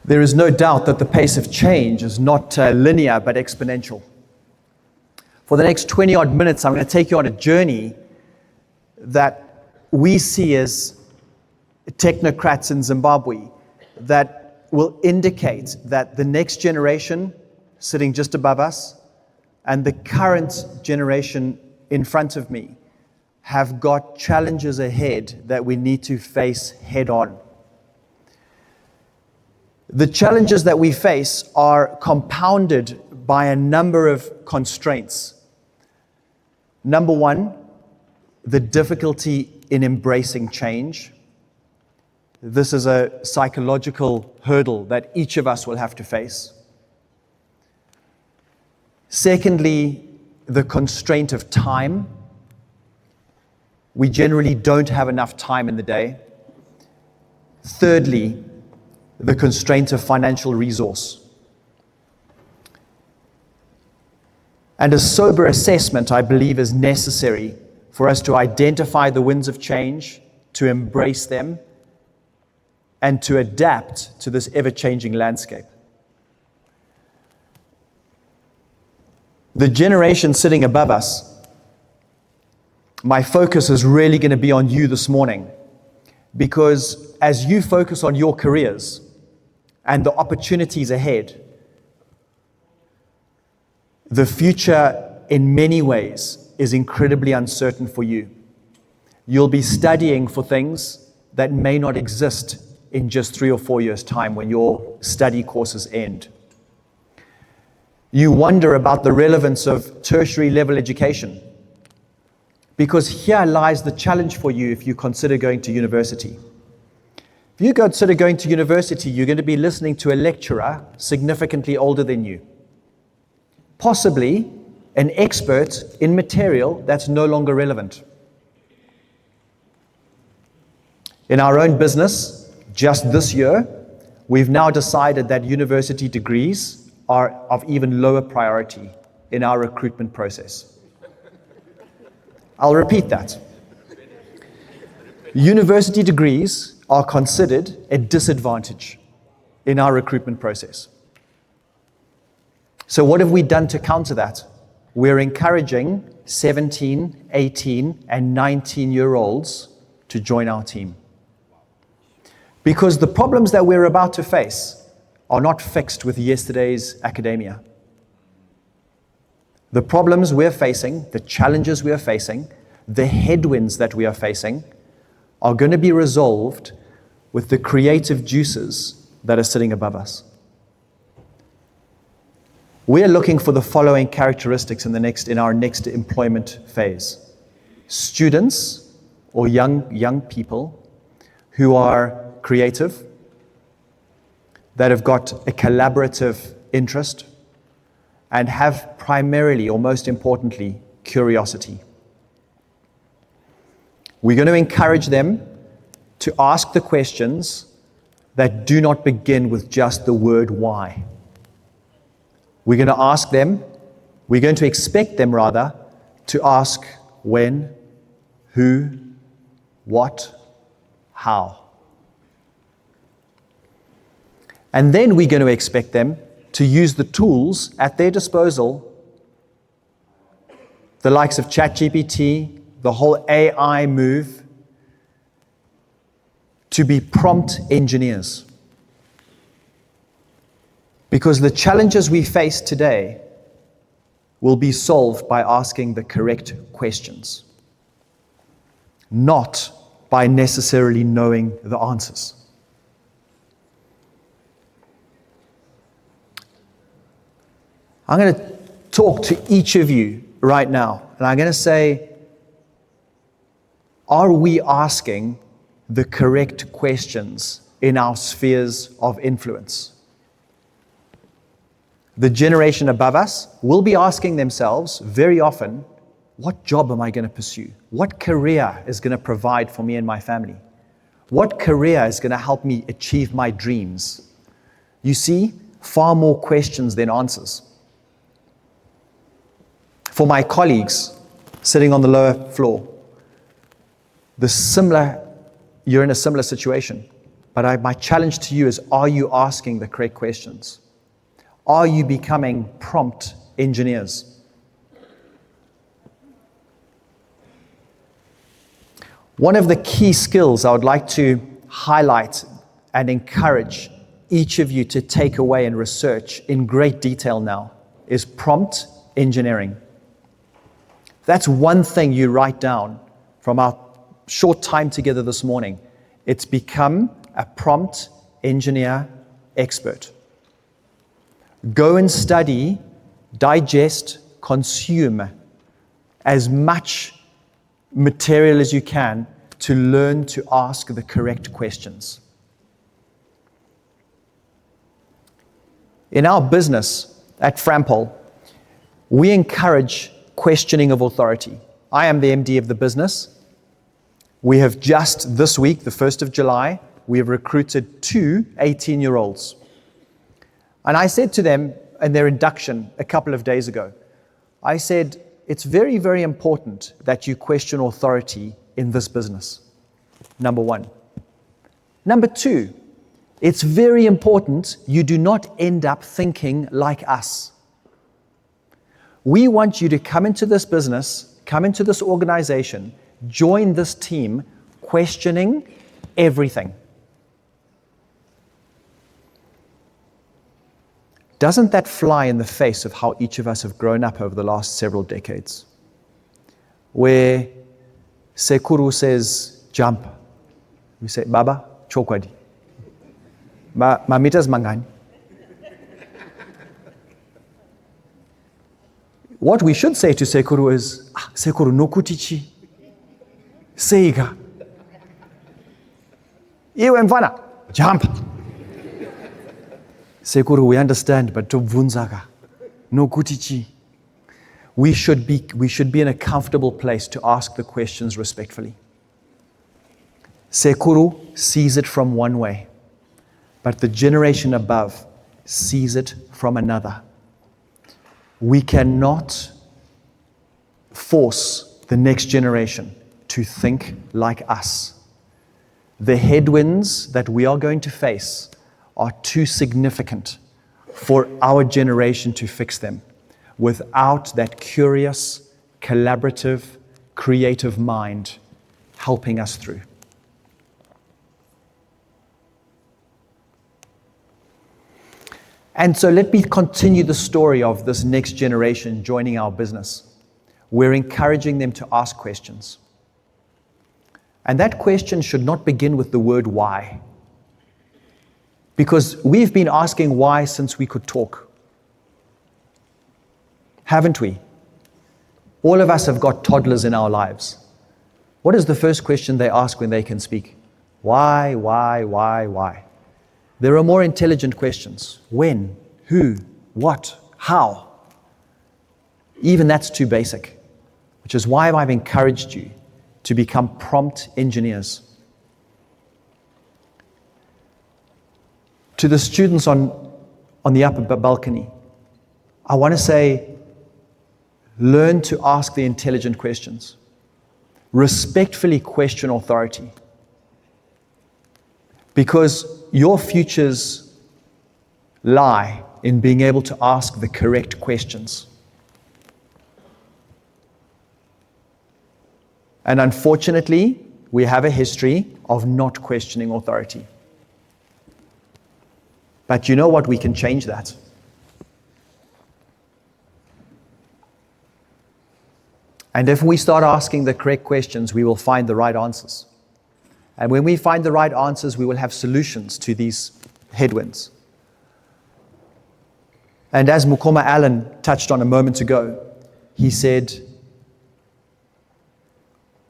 There is no doubt that the pace of change is not linear but exponential. For the next 20 odd minutes, I'm going to take you on a journey that we see as technocrats in Zimbabwe that will indicate that the next generation sitting just above us and the current generation in front of me have got challenges ahead that we need to face head on. The challenges that we face are compounded by a number of constraints. Number one, the difficulty in embracing change. This is a psychological hurdle that each of us will have to face. Secondly, the constraint of time. We generally don't have enough time in the day. Thirdly, the constraint of financial resource. And a sober assessment, I believe, is necessary for us to identify the winds of change, to embrace them, and to adapt to this ever-changing landscape. The generation sitting above us, my focus is really going to be on you this morning, because as you focus on your careers and the opportunities ahead, the future in many ways is incredibly uncertain for you. You'll be studying for things that may not exist in just 3 or 4 years' time when your study courses end. You wonder about the relevance of tertiary level education, because here lies the challenge for you if you consider going to university. If you consider going to university, you're going to be listening to a lecturer significantly older than you, possibly an expert in material that's no longer relevant. In our own business, just this year, we've now decided that university degrees are of even lower priority in our recruitment process. I'll repeat that. University degrees are considered a disadvantage in our recruitment process. So what have we done to counter that? We're encouraging 17, 18, and 19-year-olds to join our team. Because the problems that we're about to face are not fixed with yesterday's academia. The problems we're facing, the challenges we're facing, the headwinds that we are facing are going to be resolved with the creative juices that are sitting above us. We are looking for the following characteristics in our next employment phase. Students or young people who are creative, that have got a collaborative interest, and have primarily, or most importantly, curiosity. We're going to encourage them to ask the questions that do not begin with just the word why. We're going to expect them rather, to ask when, who, what, how. And then we're going to expect them to use the tools at their disposal, the likes of ChatGPT, the whole AI move, to be prompt engineers. Because the challenges we face today will be solved by asking the correct questions, not by necessarily knowing the answers. I'm going to talk to each of you right now, and I'm going to say, are we asking the correct questions in our spheres of influence. The generation above us will be asking themselves very often, what job am I going to pursue? What career is going to provide for me and my family? What career is going to help me achieve my dreams? You see, far more questions than answers. For my colleagues sitting on the lower floor, you're in a similar situation. But my challenge to you is, are you asking the correct questions? Are you becoming prompt engineers? One of the key skills I would like to highlight and encourage each of you to take away and research in great detail now is prompt engineering. That's one thing you write down from our short time together this morning. It's become a prompt engineer expert. Go and study, digest, consume as much material as you can to learn to ask the correct questions. In our business at Frampol, we encourage questioning of authority. I am the MD of the business. We have just this week, the 1st of July, we have recruited 2 18-year-olds. And I said to them in their induction a couple of days ago, I said, it's very, very important that you question authority in this business. Number 1. Number 2, it's very important you do not end up thinking like us. We want you to come into this business, come into this organization, join this team, questioning everything. Doesn't that fly in the face of how each of us have grown up over the last several decades? Where Sekuru says, jump. We say, Baba, chokwadi. Mamitas mangani. What we should say to Sekuru is, Sekuru no kutichi. Seiga. Iwe mfana, jump. Sekuru, we understand, but tobvunzaga. No kutichi. We should be in a comfortable place to ask the questions respectfully. Sekuru sees it from one way, but the generation above sees it from another. We cannot force the next generation to think like us. The headwinds that we are going to face are too significant for our generation to fix them without that curious, collaborative, creative mind helping us through. And so let me continue the story of this next generation joining our business. We're encouraging them to ask questions. And that question should not begin with the word why. Because we've been asking why since we could talk. Haven't we? All of us have got toddlers in our lives. What is the first question they ask when they can speak? Why? There are more intelligent questions. When? Who? What? How? Even that's too basic, which is why I've encouraged you to become prompt engineers. To the students on the upper balcony, I want to say, learn to ask the intelligent questions. Respectfully question authority. Because your futures lie in being able to ask the correct questions. And unfortunately, we have a history of not questioning authority. But you know what? We can change that. And if we start asking the correct questions, we will find the right answers. And when we find the right answers, we will have solutions to these headwinds. And as Mukoma Allen touched on a moment ago, he said,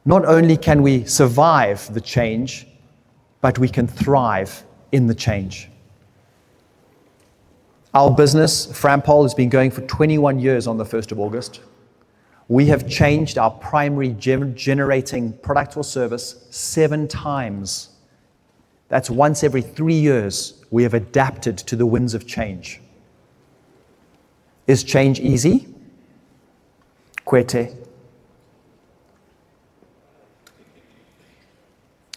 not only can we survive the change, but we can thrive in the change. Our business, Frampol, has been going for 21 years on the 1st of August. We have changed our primary generating product or service 7 times. That's once every 3 years we have adapted to the winds of change. Is change easy? Kwete.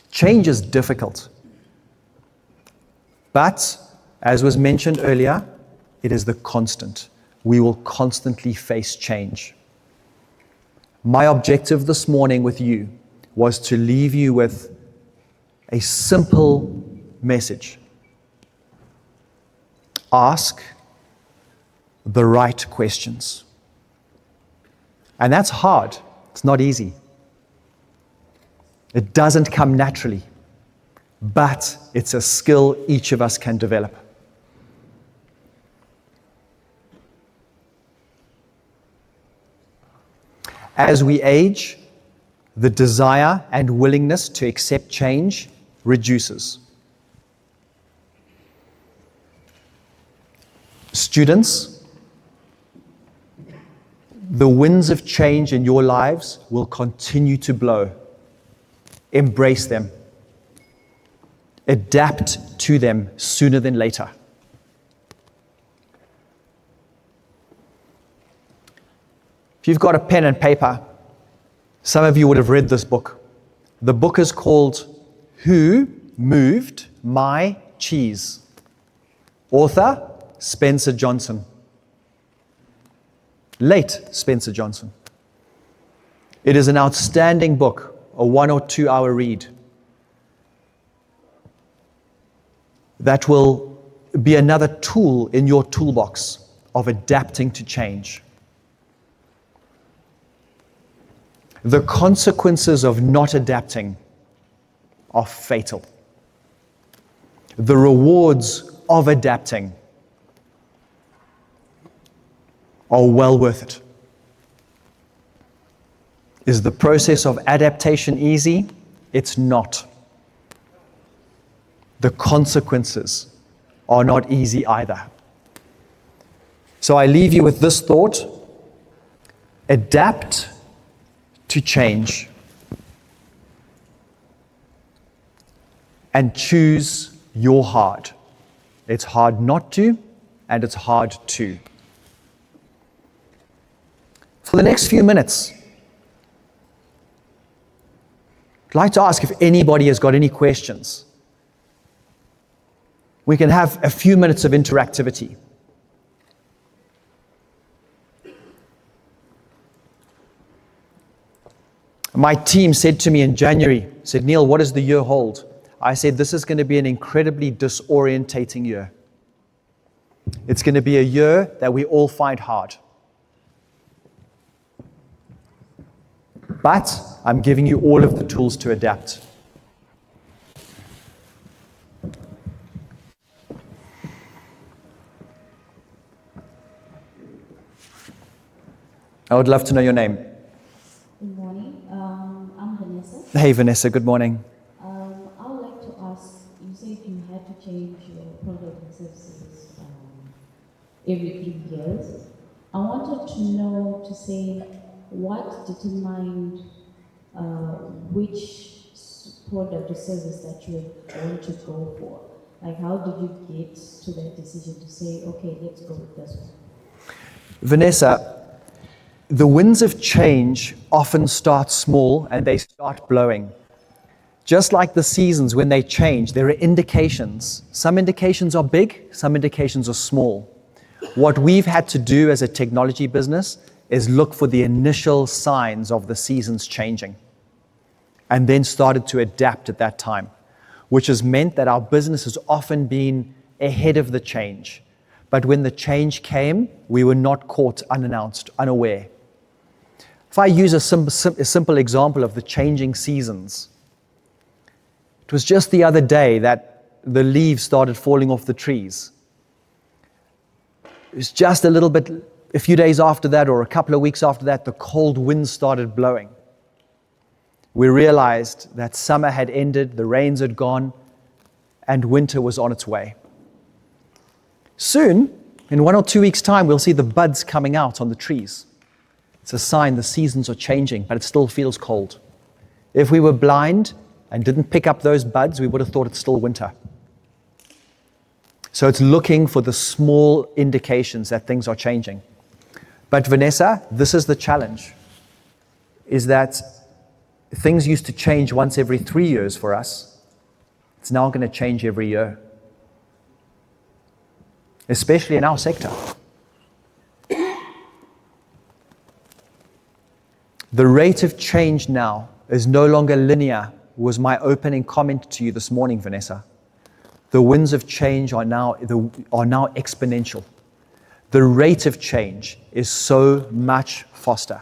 Change is difficult. But, as was mentioned earlier, it is the constant. We will constantly face change. My objective this morning with you was to leave you with a simple message. Ask the right questions. And that's hard. It's not easy. It doesn't come naturally, but it's a skill each of us can develop. As we age, the desire and willingness to accept change reduces. Students, the winds of change in your lives will continue to blow. Embrace them. Adapt to them sooner than later. If you've got a pen and paper, some of you would have read this book. The book is called Who Moved My Cheese? Author, Spencer Johnson. Late Spencer Johnson. It is an outstanding book, a 1 or 2 hour read that will be another tool in your toolbox of adapting to change. The consequences of not adapting are fatal. The rewards of adapting are well worth it. Is the process of adaptation easy? It's not. The consequences are not easy either. So I leave you with this thought: adapt to change and choose your hard. It's hard not to, and it's hard to. For the next few minutes, I'd like to ask if anybody has got any questions. We can have a few minutes of interactivity. My team said to me in January, said, Neil, what does the year hold? I said, this is going to be an incredibly disorientating year. It's going to be a year that we all find hard. But I'm giving you all of the tools to adapt. I would love to know your name. Good morning. I'm Vanessa. Hey, Vanessa. Good morning. I would like to ask, you said you had to change your product and services every 3 years. I wanted to know, to say, what determined which product or service that you want to go for? Like, how did you get to that decision to say, okay, let's go with this one? Vanessa, the winds of change often start small and they start blowing. Just like the seasons, when they change, there are indications. Some indications are big, some indications are small. What we've had to do as a technology business is look for the initial signs of the seasons changing, and then started to adapt at that time, which has meant that our business has often been ahead of the change. But when the change came, we were not caught unannounced, unaware. If I use a simple example of the changing seasons, it was just the other day that the leaves started falling off the trees. It was just a few days after that, or a couple of weeks after that, the cold winds started blowing. We realized that summer had ended, the rains had gone, and winter was on its way. Soon, in 1 or 2 weeks' time, we'll see the buds coming out on the trees. It's a sign the seasons are changing, but it still feels cold. If we were blind and didn't pick up those buds, we would have thought it's still winter. So it's looking for the small indications that things are changing. But Vanessa, this is the challenge, is that things used to change once every 3 years for us. It's now going to change every year, especially in our sector. The rate of change now is no longer linear, was my opening comment to you this morning, Vanessa. The winds of change are now exponential. The rate of change is so much faster.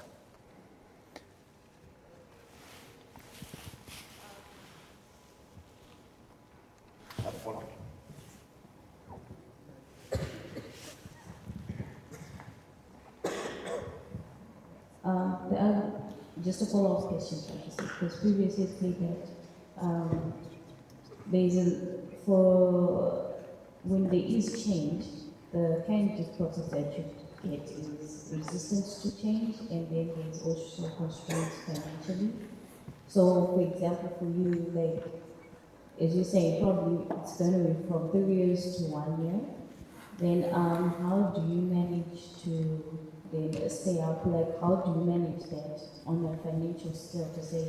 Just a follow-up question, because previously it said that when there is change, the kind of process that you get is resistance to change, and then there's also constraints financially. So, for example, for you, like, as you say, probably it's going to be from 3 years to 1 year. Then how do you manage to then stay up? Like, how do you manage that on a financial scale to say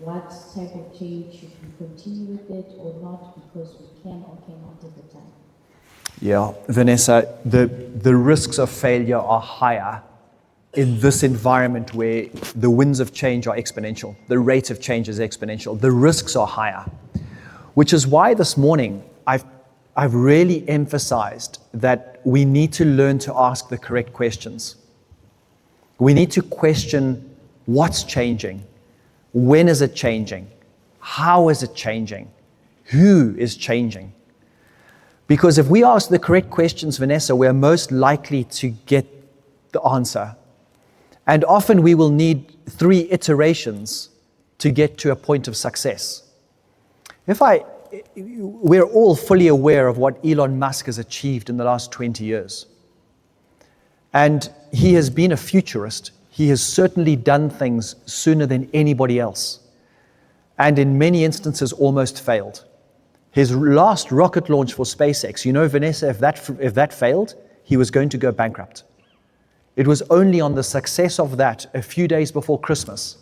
what type of change should we continue with it or not, because we can or cannot at the time? Yeah, Vanessa, the risks of failure are higher in this environment where the winds of change are exponential. The rate of change is exponential. The risks are higher, which is why this morning I've really emphasized that we need to learn to ask the correct questions. We need to question what's changing, when is it changing, how is it changing, who is changing. Because if we ask the correct questions, Vanessa, we're most likely to get the answer. And often we will need 3 iterations to get to a point of success. We're all fully aware of what Elon Musk has achieved in the last 20 years. And he has been a futurist. He has certainly done things sooner than anybody else. And in many instances almost failed. His last rocket launch for SpaceX, you know, Vanessa, if that failed, he was going to go bankrupt. It was only on the success of that, a few days before Christmas,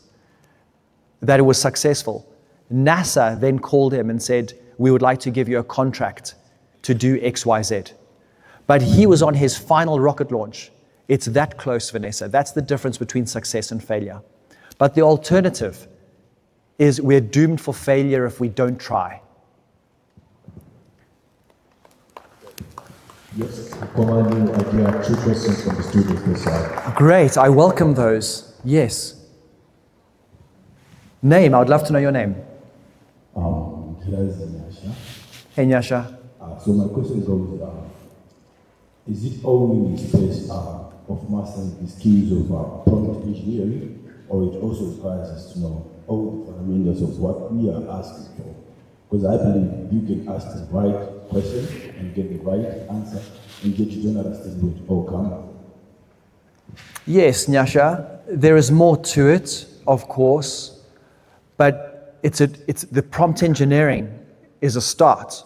that it was successful. NASA then called him and said, we would like to give you a contract to do XYZ. But he was on his final rocket launch. It's that close, Vanessa. That's the difference between success and failure. But the alternative is we're doomed for failure if we don't try. Yes, Commander, I do have 2 questions from the students this side. Great, I welcome those. Yes. Name, I would love to know your name. Hey, Nyasha. So my question is always, is it only the space of mastering the skills of prompt engineering, or it also requires us to know all the fundamentals of what we are asking for? Because I believe you can ask the right question and get the right answer and get you to understand where it all comes. Yes, Nyasha, there is more to it, of course, but it's the prompt engineering is a start,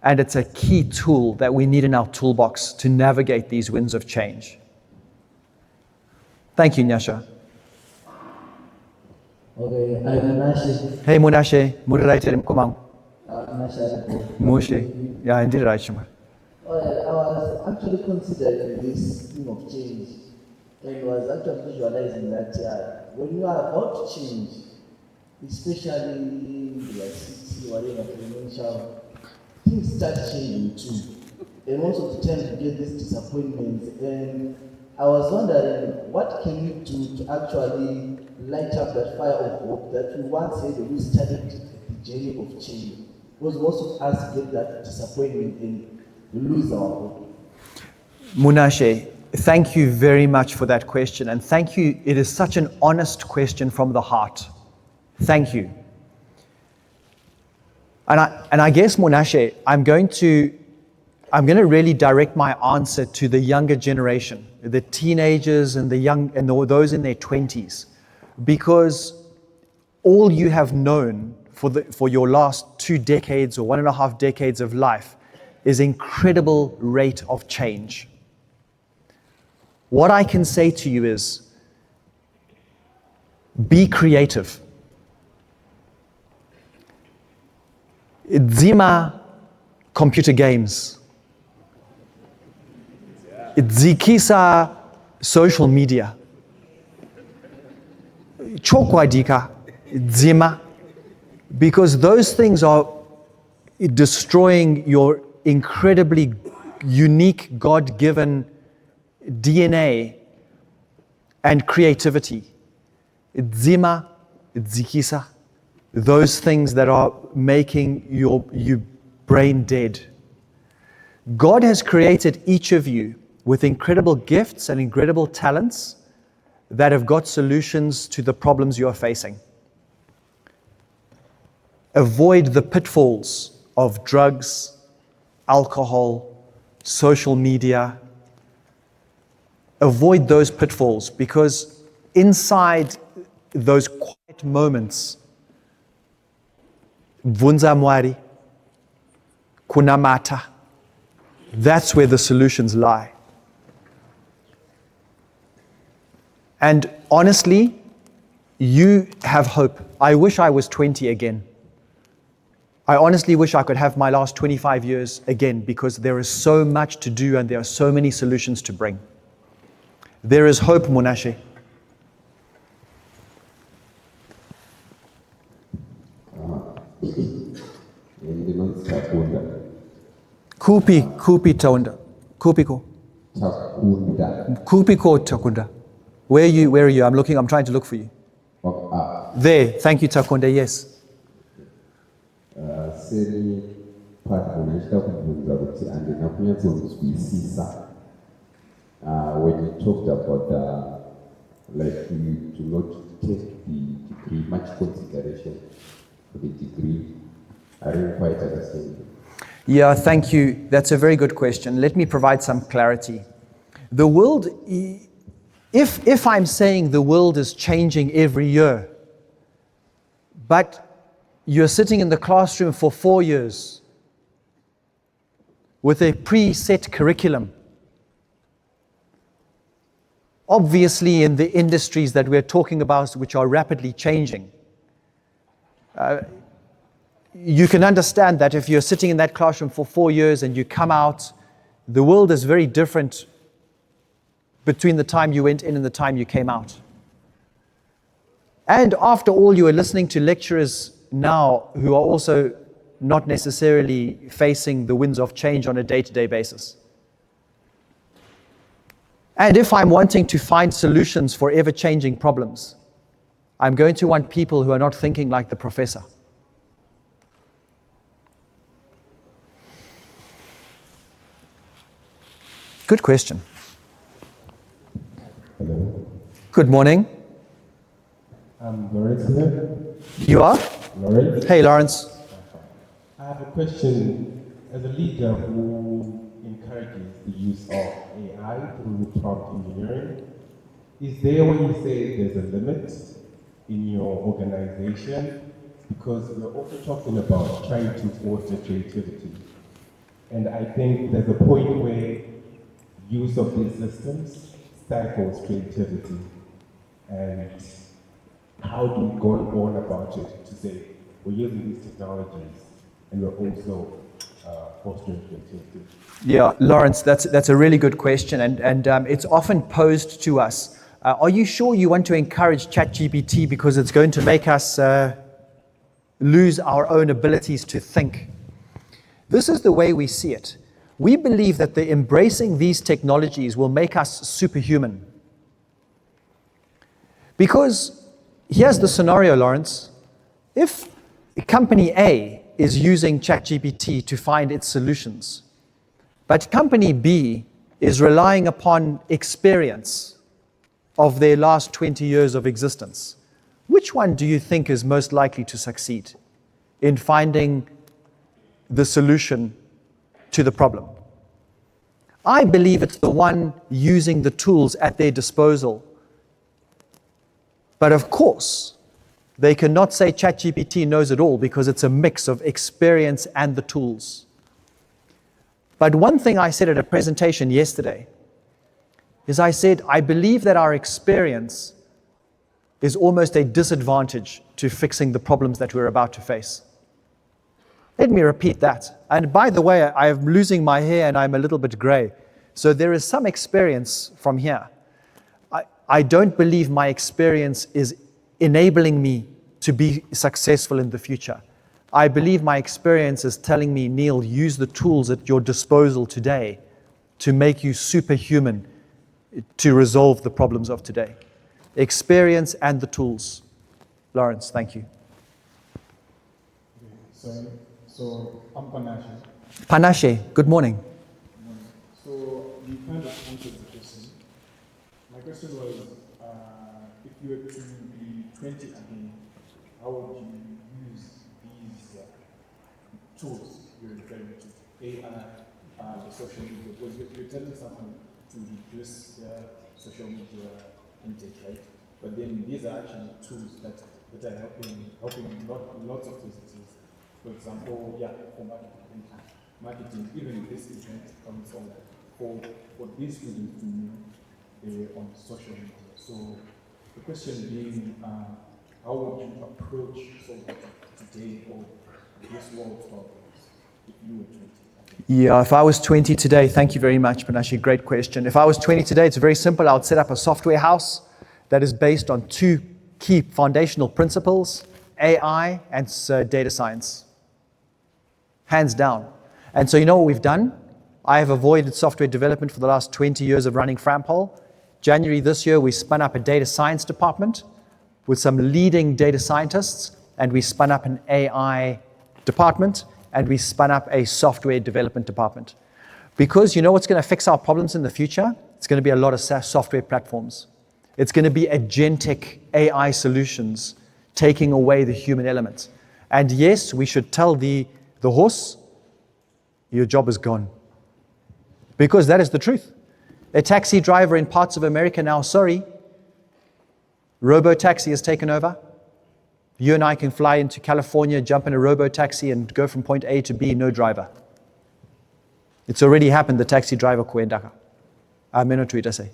and it's a key tool that we need in our toolbox to navigate these winds of change. Thank you, Nyasha. Okay, I'm Munashe. Hey, Munashe, moderator Mkomang. Munashe. Yeah, indeed, right, Shuma. I was actually considering this thing of change, and was actually visualizing that when you are about to change, especially in the ICT, whatever exponential, things start changing too. And most of the time you get this disappointment. And I was wondering, what can you do to actually light up that fire of hope that we once had when we started the journey of change? Because most of us get that disappointment and we lose our hope. Munashe, thank you very much for that question, and thank you. It is such an honest question from the heart. Thank you. And And I guess, Monashe, I'm going to really direct my answer to the younger generation, the teenagers and those in their 20s, because all you have known for your last 2 decades or 1.5 decades of life is incredible rate of change. What I can say to you is, be creative. Zima computer games. Zikisa social media. Chokwadika Zima. Because those things are destroying your incredibly unique God-given DNA and creativity. Zima, Zikisa. Those things that are making your brain dead. God has created each of you with incredible gifts and incredible talents that have got solutions to the problems you are facing. Avoid the pitfalls of drugs, alcohol, social media. Avoid those pitfalls, because inside those quiet moments, Vunzamwari, Kunamata, that's where the solutions lie. And honestly, you have hope. I wish I was 20 again. I honestly wish I could have my last 25 years again, because there is so much to do and there are so many solutions to bring. There is hope, Monashe. Kupi Taunda. Kupiko. Kupiko Takunda. Where are you? I'm trying to look for you. There. Thank you, Takunda. Yes. When you talked about like you do not take the degree much consideration for the degree, I didn't quite understand. Yeah, thank you. That's a very good question. Let me provide some clarity. The world, if I'm saying the world is changing every year, but you're sitting in the classroom for 4 years with a preset curriculum, obviously in the industries that we're talking about, which are rapidly changing, you can understand that if you're sitting in that classroom for 4 years and you come out, the world is very different between the time you went in and the time you came out. And after all, you are listening to lecturers now who are also not necessarily facing the winds of change on a day-to-day basis. And if I'm wanting to find solutions for ever-changing problems, I'm going to want people who are not thinking like the professor. Good question. Hello. Good morning. I'm Lawrence here. You are? Lawrence. Hey, Lawrence. I have a question. As a leader who encourages the use of AI through prompt engineering, is there when you say there's a limit in your organization? Because we're also talking about trying to foster creativity. And I think there's a point where use of these systems stifles creativity. And how do we go on about it to say we're using these technologies and we're also fostering creativity? Yeah, Lawrence, that's a really good question, and it's often posed to us. Are you sure you want to encourage ChatGPT because it's going to make us lose our own abilities to think? This is the way we see it. We believe that embracing these technologies will make us superhuman. Because here's the scenario, Lawrence. If company A is using ChatGPT to find its solutions, but company B is relying upon experience of their last 20 years of existence, which one do you think is most likely to succeed in finding the solution to the problem. I believe it's the one using the tools at their disposal. But of course, they cannot say ChatGPT knows it all because it's a mix of experience and the tools. But one thing I said at a presentation yesterday is I said, I believe that our experience is almost a disadvantage to fixing the problems that we're about to face. Let me repeat that. And by the way, I'm losing my hair and I'm a little bit gray. So there is some experience from here. I don't believe my experience is enabling me to be successful in the future. I believe my experience is telling me, Neil, use the tools at your disposal today to make you superhuman to resolve the problems of today. Experience and the tools. Lawrence, thank you. So I'm Panashe. Panashe, good morning. So you kind of answered the question. My question was, if you were to be 20 again, how would you use these tools you're referring to, AI, the social media? Because you're telling something to reduce the social media intake, right? But then these are actually tools that are helping lots of businesses. For example, for marketing, even this event comes on for these students to know on social media. So the question being, how would you approach today or this world problems if you were 20? Yeah, if I was 20 today, thank you very much, Panashe, great question. If I was 20 today, it's very simple. I would set up a software house that is based on two key foundational principles, AI and data science. Hands down. And so you know what we've done? I have avoided software development for the last 20 years of running Frampol. January this year, we spun up a data science department with some leading data scientists, and we spun up an AI department, and we spun up a software development department. Because you know what's going to fix our problems in the future? It's going to be a lot of SaaS software platforms. It's going to be agentic AI solutions taking away the human element. And yes, we should tell the horse, your job is gone. Because that is the truth. A taxi driver in parts of America now, robo-taxi has taken over. You and I can fly into California, jump in a robo-taxi and go from point A to B, no driver. It's already happened, the taxi driver kuendaka. Say.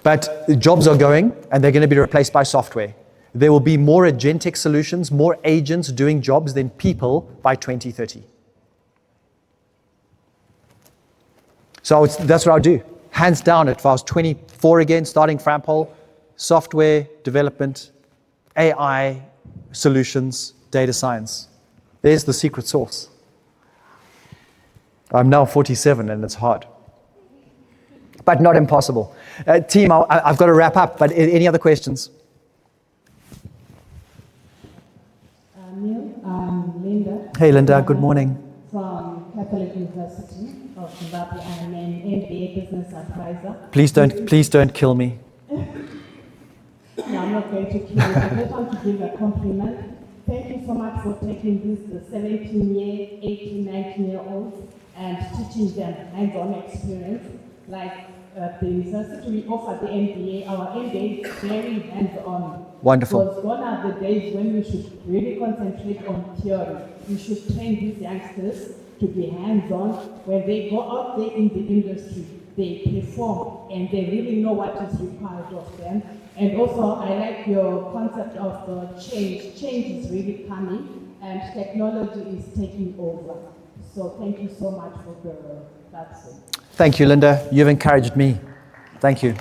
But the jobs are going and they're going to be replaced by software. There will be more agentic solutions, more agents doing jobs than people by 2030. So that's what I'll do. Hands down, if I was 24 again, starting Frampol, software development, AI solutions, data science. There's the secret sauce. I'm now 47 and it's hard. But not impossible. Team, I've got to wrap up, but any other questions? Neil, I'm Linda. Hey Linda, good morning. From Catholic University of Zimbabwe. I'm an MBA business advisor. Please don't kill me. No, I'm not going to kill you. I just want to give a compliment. Thank you so much for taking the 17-year, 18, 19-year-olds and teaching them hands-on experience. Like at the university, we offer the MBA. Our MBA is very hands-on. Wonderful. Because gone are the days when we should really concentrate on theory. We should train these youngsters to be hands-on. When they go out there in the industry, they perform and they really know what is required of them. And also, I like your concept of the change. Change is really coming and technology is taking over. So thank you so much for the platform. Thank you, Linda. You've encouraged me. Thank you.